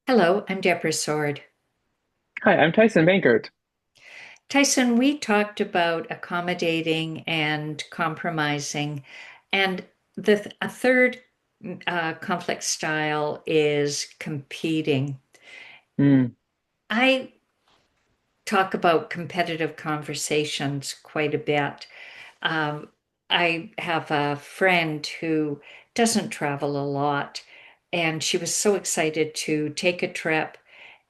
Hello, I'm Deborah Sword. Hi, I'm Tyson Bankert. Tyson, we talked about accommodating and compromising, and a third conflict style is competing. Mm, I talk about competitive conversations quite a bit. Um, I have a friend who doesn't travel a lot, and she was so excited to take a trip,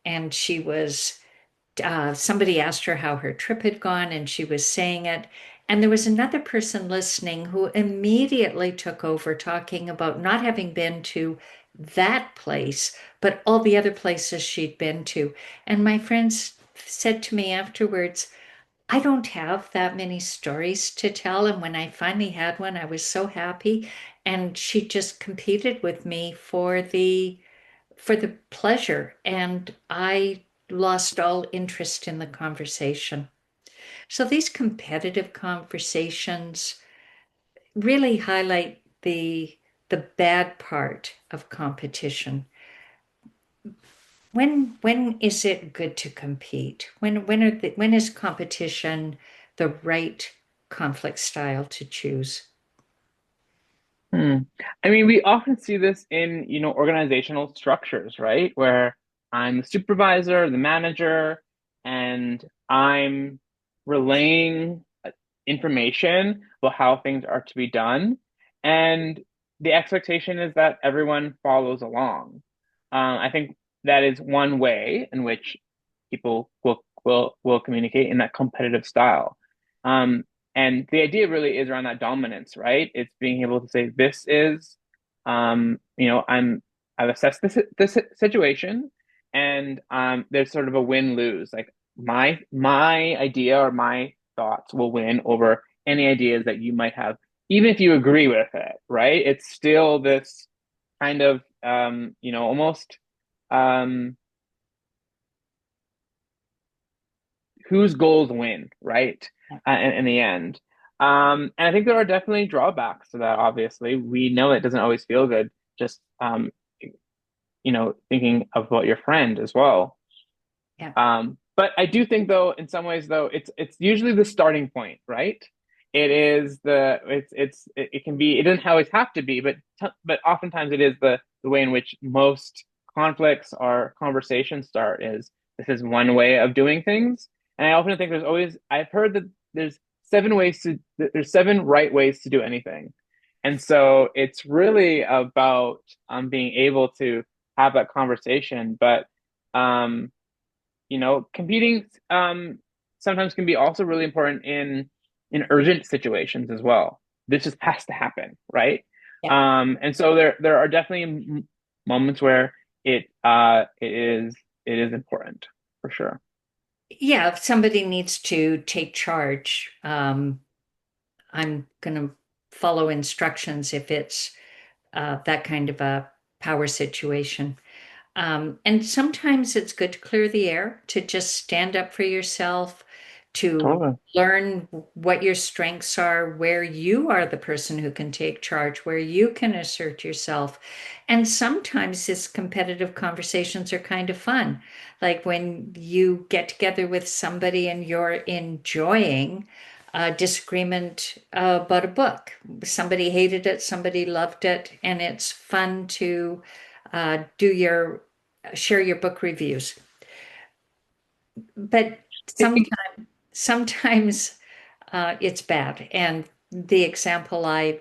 and somebody asked her how her trip had gone, and she was saying it. And there was another person listening who immediately took over, talking about not having been to that place, but all the other places she'd been to. And my friends said to me afterwards, I don't have that many stories to tell. And when I finally had one, I was so happy. And she just competed with me for the pleasure, and I lost all interest in the conversation. So these competitive conversations really highlight the bad part of competition. When is it good to compete? When is competition the right conflict style to choose? hmm. I mean, we often see this in, organizational structures, right? Where I'm the supervisor, the manager, and I'm relaying information about how things are to be done. And the expectation is that everyone follows along. I think that is one way in which people will communicate in that competitive style. Um, and the idea really is around that dominance, right? It's being able to say, this is, I've assessed this situation, and there's sort of a win-lose. Like my idea or my thoughts will win over any ideas that you might have, even if you agree with it, right? It's still this kind of, almost um, whose goals win, right? In the end. And I think there are definitely drawbacks to that. Obviously, we know it doesn't always feel good. Just thinking about your friend as well. Yeah. But I do think, though, in some ways, though, it's usually the starting point, right? It is it can be, it doesn't always have to be, but oftentimes it is the way in which most conflicts or conversations start. Is this is one way of doing things, and I often think I've heard that there's seven right ways to do anything, and so it's really about being able to have that conversation, but um competing sometimes can be also really important in urgent situations as well. This just has to happen, right? Yeah. And so there are definitely moments where it is important for sure. Yeah, if somebody needs to take charge, I'm going to follow instructions if it's that kind of a power situation. And sometimes it's good to clear the air, to just stand up for yourself, to Totally. learn what your strengths are, where you are the person who can take charge, where you can assert yourself. And sometimes these competitive conversations are kind of fun. Like when you get together with somebody and you're enjoying a disagreement about a book. Somebody hated it, somebody loved it, and it's fun to do your share your book reviews. But sometimes it's bad. And the example I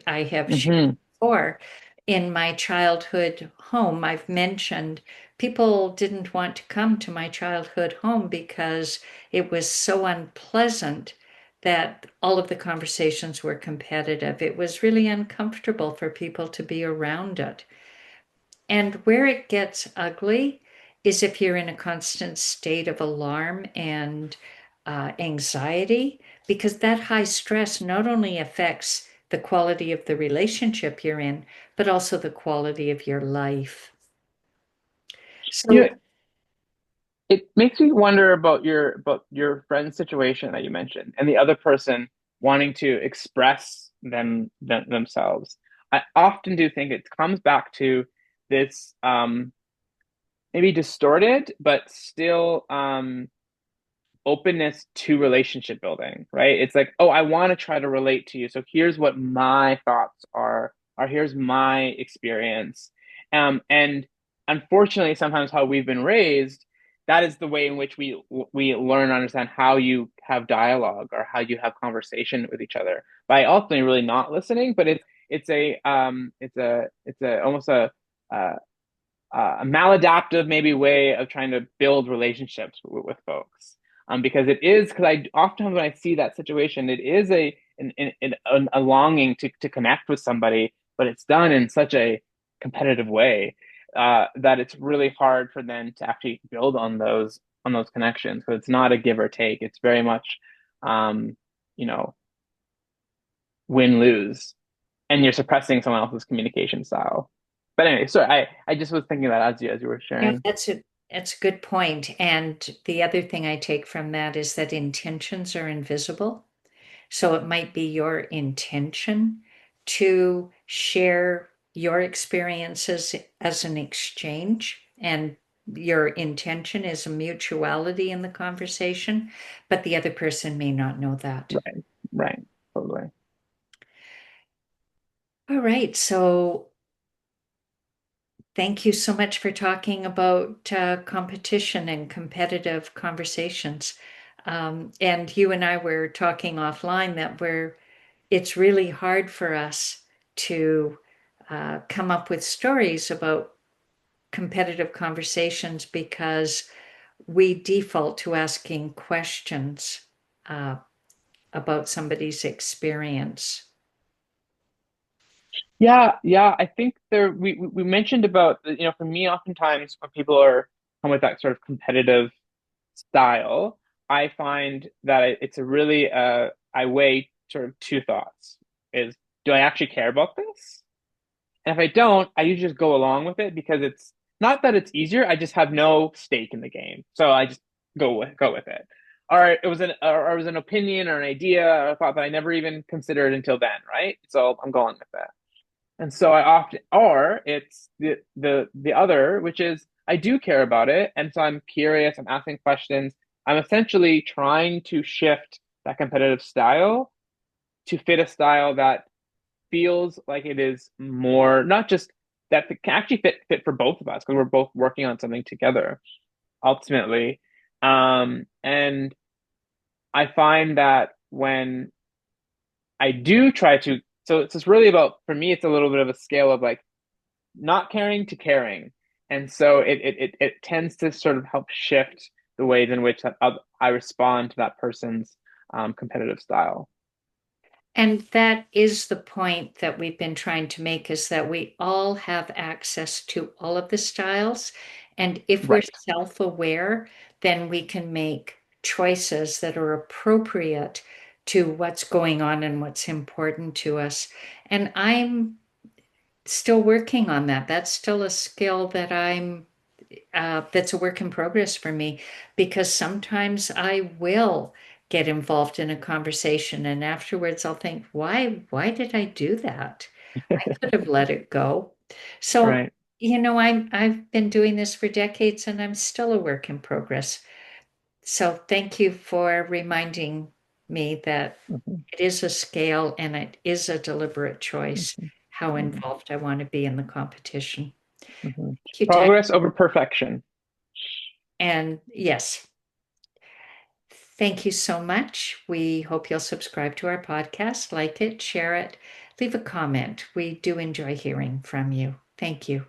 have shared Mhm. before, in my childhood home, I've mentioned people didn't want to come to my childhood home because it was so unpleasant that all of the conversations were competitive. It was really uncomfortable for people to be around it. And where it gets ugly is if you're in a constant state of alarm and anxiety, because that high stress not only affects the quality of the relationship you're in, but also the quality of your life. You So, know, it makes me wonder about your friend's situation that you mentioned and the other person wanting to express themselves. I often do think it comes back to this maybe distorted, but still openness to relationship building, right? It's like, oh, I want to try to relate to you. So here's what my thoughts are, or here's my experience. And unfortunately, sometimes how we've been raised, that is the way in which we learn and understand how you have dialogue or how you have conversation with each other by ultimately really not listening. But it's almost a maladaptive maybe way of trying to build relationships with folks. Because it is because I often when I see that situation, it is a longing to connect with somebody, but it's done in such a competitive way that it's really hard for them to actually build on those connections. So it's not a give or take. It's very much, um, you know, win lose, and you're suppressing someone else's communication style. But anyway, sorry, I just was thinking that as you were Yeah, sharing. that's a good point. And the other thing I take from that is that intentions are invisible. So it might be your intention to share your experiences as an exchange, and your intention is a mutuality in the conversation, but the other person may not know that. Right, right, totally. All right. So thank you so much for talking about competition and competitive conversations. And you and I were talking offline that it's really hard for us to come up with stories about competitive conversations because we default to asking questions uh, about somebody's experience. Yeah, yeah. I think there we mentioned about for me, oftentimes when people are come with that sort of competitive style, I find that it's a really I weigh sort of two thoughts: is do I actually care about this? And if I don't, I usually just go along with it because it's not that it's easier. I just have no stake in the game, so I just go with it. Or it was an opinion or an idea or a thought that I never even considered until then, right? So I'm going with that. And so I often, or it's the other, which is I do care about it, and so I'm curious. I'm asking questions. I'm essentially trying to shift that competitive style to fit a style that feels like it is more not just that it can actually fit for both of us because we're both working on something together ultimately. And I find that when I do try to, so it's just really about for me, it's a little bit of a scale of like not caring to caring. And so it tends to sort of help shift the ways in which I respond to that person's competitive style. And that is the point that we've been trying to make, is that we all have access to all of the styles. And if we're Right. self-aware, then we can make choices that are appropriate to what's going on and what's important to us. And I'm still working on that. That's still a skill that that's a work in progress for me, because sometimes I will get involved in a conversation and afterwards I'll think, why did I do that? I could have let it go. So, Right. I've been doing this for decades and I'm still a work in progress. So thank you for reminding me that Mhm, it is a scale and it is a deliberate choice mhm, how mhm, involved I want to be in the competition. mhm. Thank you, Ted. Progress over perfection. And yes, thank you so much. We hope you'll subscribe to our podcast, like it, share it, leave a comment. We do enjoy hearing from you. Thank you.